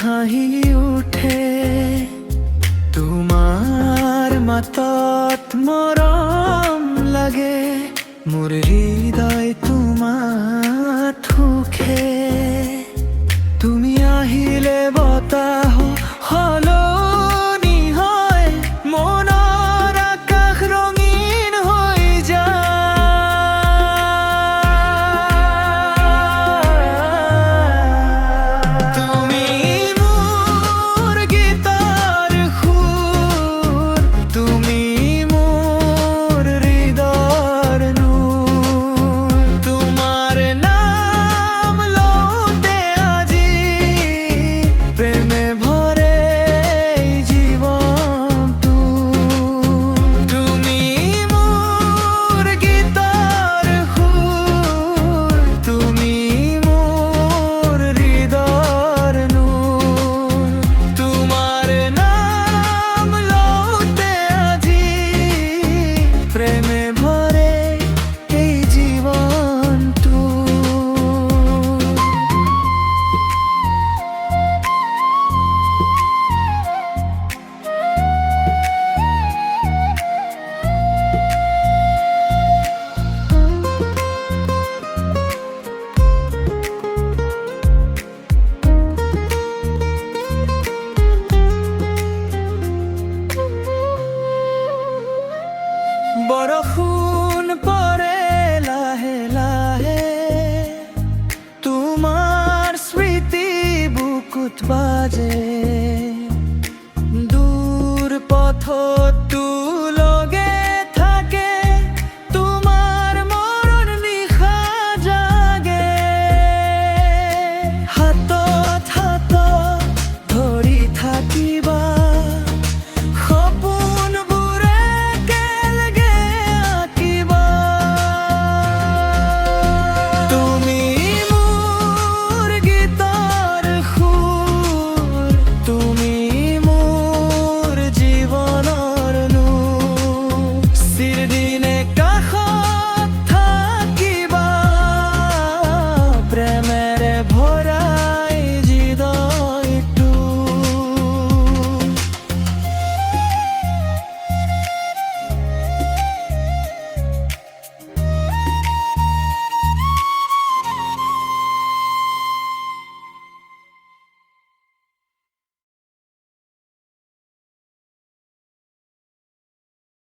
হাঁহি উঠে তোমাৰ মাতত মৰম লাগে মোৰ হৃদয় তোমাৰ সুখে তুমি আহিলে বতাহ সলনি হয় মনৰ আকাশ ৰঙীন হৈ যায় তুমি মোৰ গীতৰ সুৰ তুমি মোৰ হৃদয়ৰ নূৰ তোমাৰ নাম লওঁতে আজি প্ৰেমে ভৰে জীৱনটো তুমি মোৰ গীতৰ সুৰ তুমি মোৰ হৃদয়ৰ নূৰ তোমাৰ নাম লওঁতে আজি প্ৰেমে ভৰে এই জীৱনটো বৰষুণ পৰে লাহে লাহে তোমাৰ স্মৃতি বুকুত বাজে দূৰ পথ